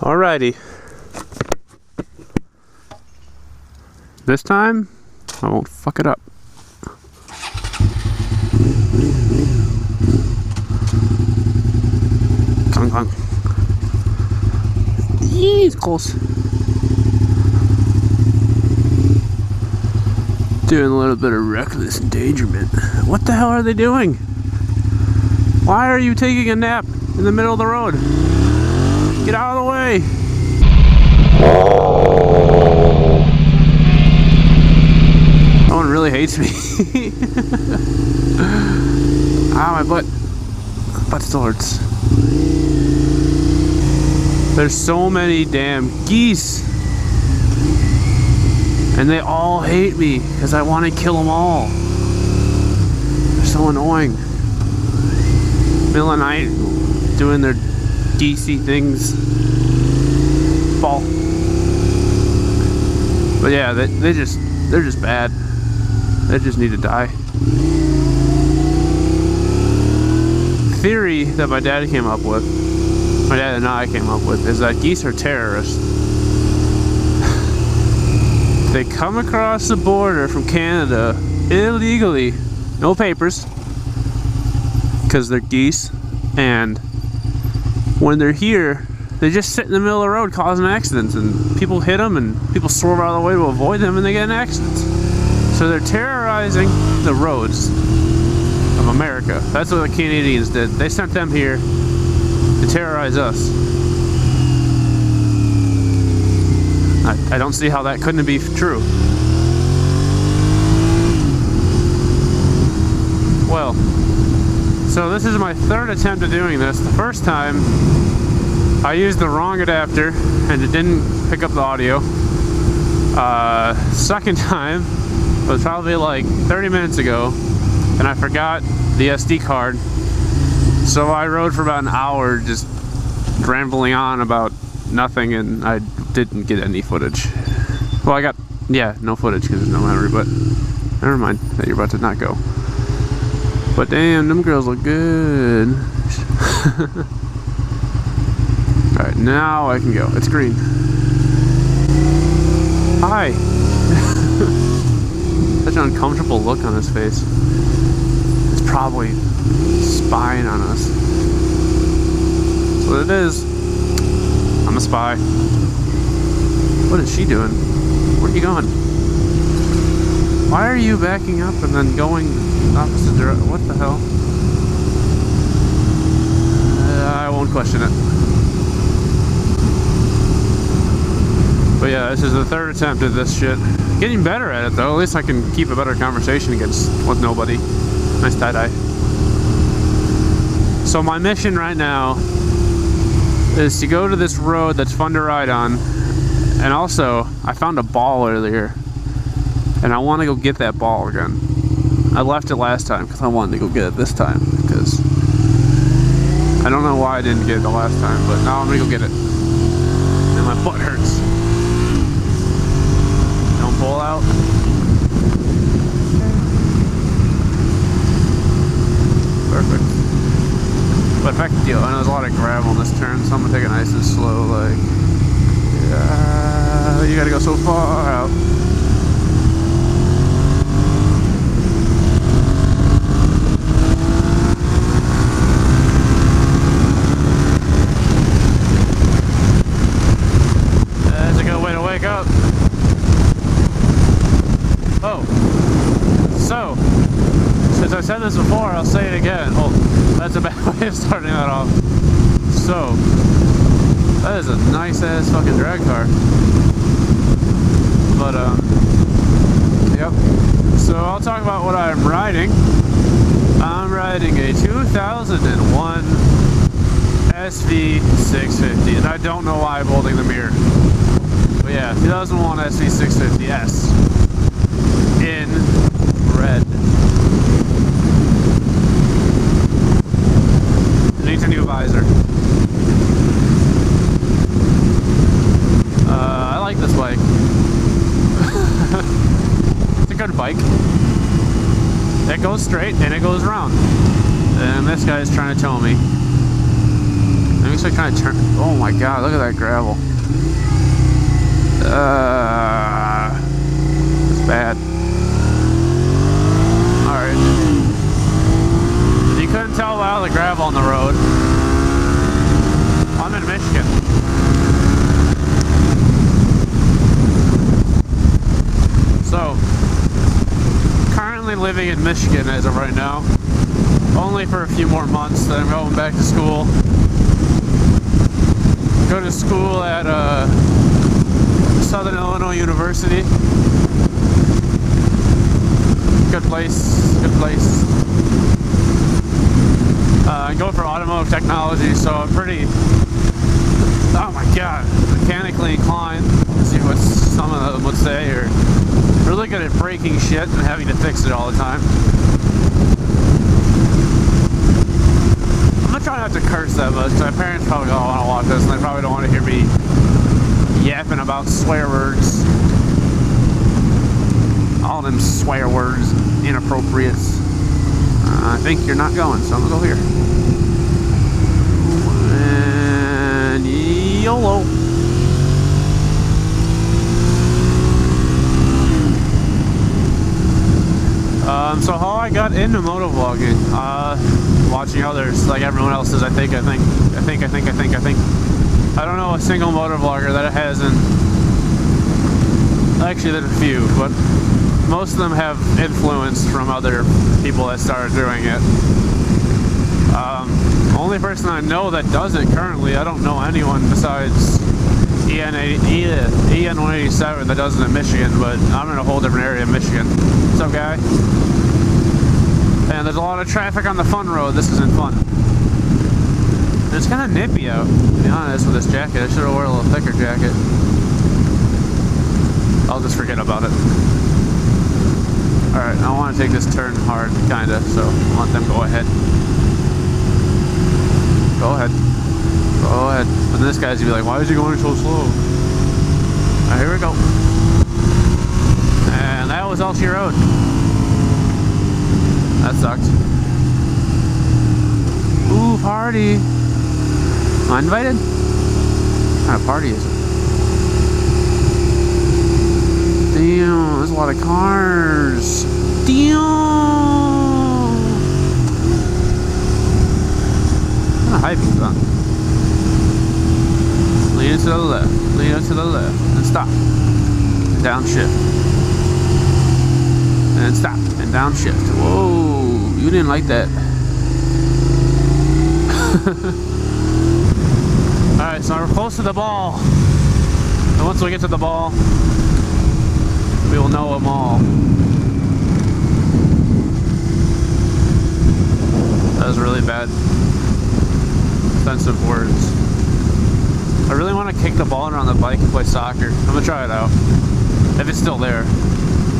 Alrighty. This time, I won't fuck it up. Clunk, clunk. Yee, it's close. Doing a little bit of reckless endangerment. What the hell are they doing? Why are you taking a nap in the middle of the road? Get out of the way! Someone really hates me. Ah, my butt. Butt still hurts. There's so many damn geese. And they all hate me because I want to kill them all. They're so annoying. Middle of the night, doing their geesey things. Fall. But yeah, they're just bad. They just need to die. The theory that my dad came up with, my dad and I came up with, is that geese are terrorists. They come across the border from Canada illegally, no papers, because they're geese, and when they're here, they just sit in the middle of the road causing accidents, and people hit them, and people swerve out of the way to avoid them, and they get in accidents. So they're terrorizing the roads of America. That's what the Canadians did. They sent them here to terrorize us. I don't see how that couldn't be true. Well, so this is my third attempt at doing this. The first time, I used the wrong adapter and it didn't pick up the audio. Second time was probably like 30 minutes ago, and I forgot the SD card. So I rode for about an hour just rambling on about nothing, and I didn't get any footage. Well, I got, yeah, no footage because there's no memory, but never mind that you're about to not go. But damn, them girls look good. Alright, now I can go. It's green. Hi. Such an uncomfortable look on his face. It's probably spying on us. That's what it is. I'm a spy. What is she doing? Where are you going? Why are you backing up and then going opposite direction? What the hell? I won't question it. But yeah, this is the third attempt at this shit. Getting better at it though. At least I can keep a better conversation with nobody. Nice tie-dye. So my mission right now is to go to this road that's fun to ride on. And also, I found a ball earlier. And I want to go get that ball again. I left it last time because I wanted to go get it this time. Because I don't know why I didn't get it the last time. But now I'm going to go get it. And my butt hurts. Don't pull out. Perfect. But heck deal, I know there's a lot of gravel in this turn, so I'm gonna take it nice and slow, like, yeah, you gotta go so far out. That's a good way to wake up. Oh, so, since I said this before, I'll say it again. Oh, that's a bad way of starting that off. So, that is a nice ass fucking drag car. But, yep. So I'll talk about what I'm riding. I'm riding a 2001 SV650, and I don't know why I'm holding the mirror. But yeah, 2001 SV650S in red. Needs a new visor. I like this bike. It's a good bike. It goes straight and it goes round. And this guy's trying to tow me. Maybe start trying to turn. Oh my god, look at that gravel. It's bad. Alright. You couldn't tell by all the gravel on the road. I'm in Michigan. So, currently living in Michigan as of right now. Only for a few more months, then I'm going back to school. Go to school at Southern Illinois University. Good place, good place. I go for automotive technology, so I'm pretty, oh my god, mechanically inclined. Let's see what some of them would say, or really good at breaking shit and having to fix it all the time. I'm trying not to curse that much, because my parents probably don't want to watch this, and they probably don't want to hear me yapping about swear words. All them swear words, inappropriate. I think you're not going, so I'm gonna go here. And YOLO. So how I got into motovlogging, watching others like everyone else is. I think. I don't know a single motovlogger that hasn't. Actually, there's a few, but most of them have influence from other people that started doing it. Only person I know that does it currently, I don't know anyone besides EN187 that does it in Michigan, but I'm in a whole different area of Michigan. What's up, guy? And there's a lot of traffic on the fun road. This isn't fun. It's kind of nippy out, to be honest, with this jacket. I should have worn a little thicker jacket. I'll just forget about it. Alright, I want to take this turn hard, kinda, so I'll let them go ahead. Go ahead. Go ahead. And this guy's gonna be like, why is he going so slow? Alright, here we go. And that was all she rode. That sucked. Ooh, party. Am I invited? What kind of party is it? Damn, there's a lot of cars. Damn. What kind of hype is that? Lean it to the left. Lean it to the left. And stop. And downshift. And stop. And downshift. Whoa. You didn't like that. Alright, so we're close to the ball. And once we get to the ball, we will know them all. That was really bad. Offensive words. I really want to kick the ball around the bike and play soccer. I'm gonna try it out. If it's still there.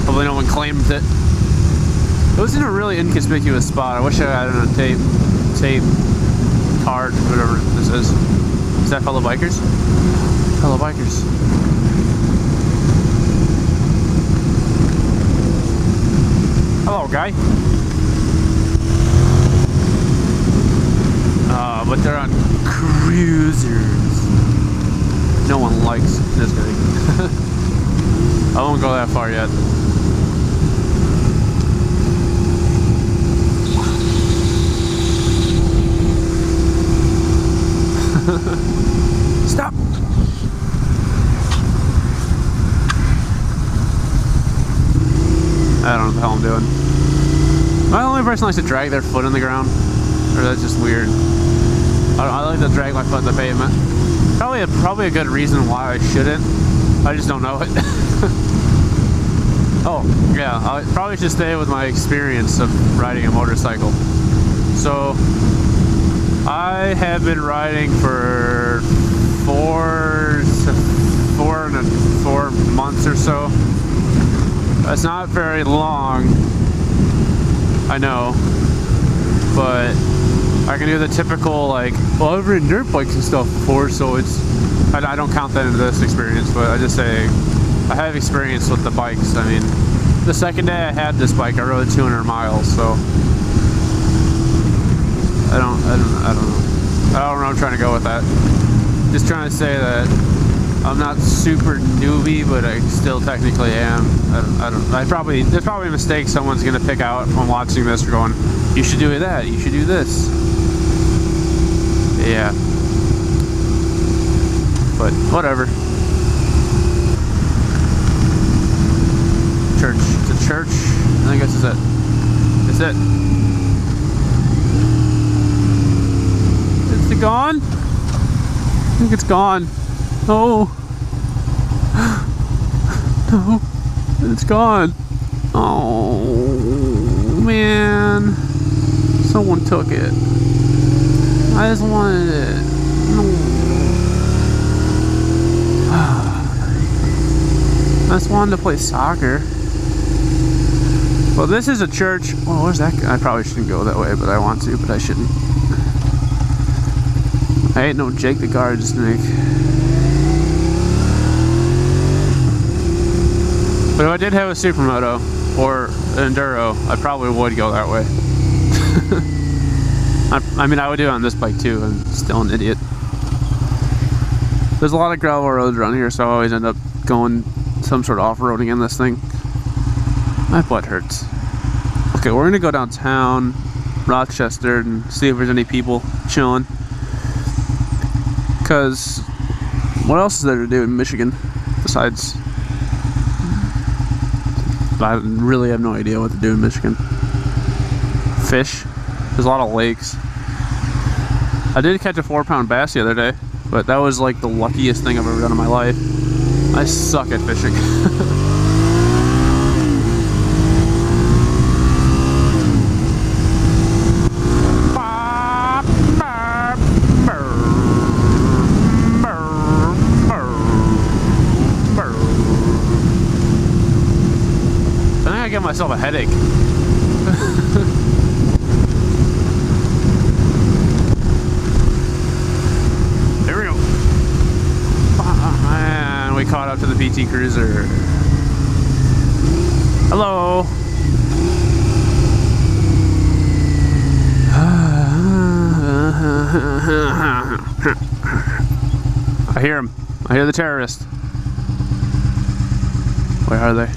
Hopefully no one claimed it. It was in a really inconspicuous spot. I wish I had it on a tape card, whatever this is. Is that fellow bikers? Fellow bikers. Hello, guy. But they're on cruisers. No one likes this guy. I won't go that far yet. Stop! I don't know what the hell I'm doing. Am I the only person likes to drag their foot in the ground? Or that's just weird? I like to drag my foot in the pavement. Probably a good reason why I shouldn't. I just don't know it. Oh, yeah, I probably should stay with my experience of riding a motorcycle. So, I have been riding for 4 months or so. That's not very long, I know, but I can do the typical, like, well, I've ridden dirt bikes and stuff before, so it's, I don't count that into this experience, but I just say, I have experience with the bikes. I mean, the second day I had this bike, I rode 200 miles, so, I don't know. I don't know where I'm trying to go with that. Just trying to say that I'm not super newbie, but I still technically am. There's probably a mistake someone's gonna pick out when watching this. Or going, you should do that. You should do this. Yeah. But whatever. Church. It's a church. I think this is it. Is it? Is it gone? I think it's gone. Oh. No. It's gone. Oh man. Someone took it. I just wanted it. No. I just wanted to play soccer. Well, this is a church. Oh, where's that? I probably shouldn't go that way, but I want to, but I shouldn't. I ain't no Jake the Guard snake. But if I did have a Supermoto or an Enduro, I probably would go that way. I mean, I would do it on this bike too. I'm still an idiot. There's a lot of gravel roads around here, so I always end up going some sort of off-roading in this thing. My butt hurts. Okay, we're gonna go downtown Rochester and see if there's any people chilling. Cause what else is there to do in Michigan besides? I really have no idea what to do in Michigan. Fish. There's a lot of lakes. I did catch a 4-pound bass the other day, but that was like the luckiest thing I've ever done in my life. I suck at fishing. I get myself a headache. There we go. And we caught up to the PT Cruiser. Hello. I hear him. I hear the terrorist. Where are they?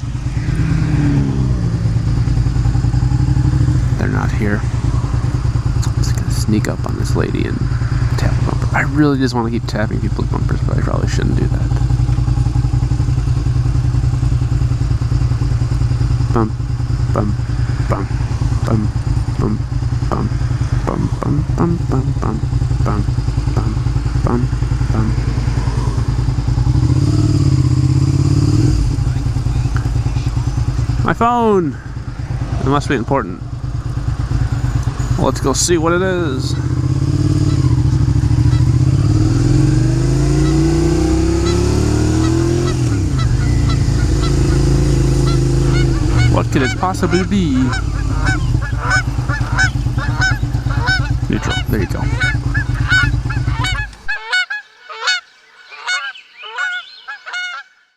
They're not here. I'm just gonna sneak up on this lady and tap a bumper. I really just want to keep tapping people's bumpers, but I probably shouldn't do that. Bum, bum, bum, bum, bum, bum, bum, bum, bum, bum, bum, bum, bum, bum, bum. My phone! It must be important. Well, let's go see what it is. What could it possibly be? Neutral. There you go.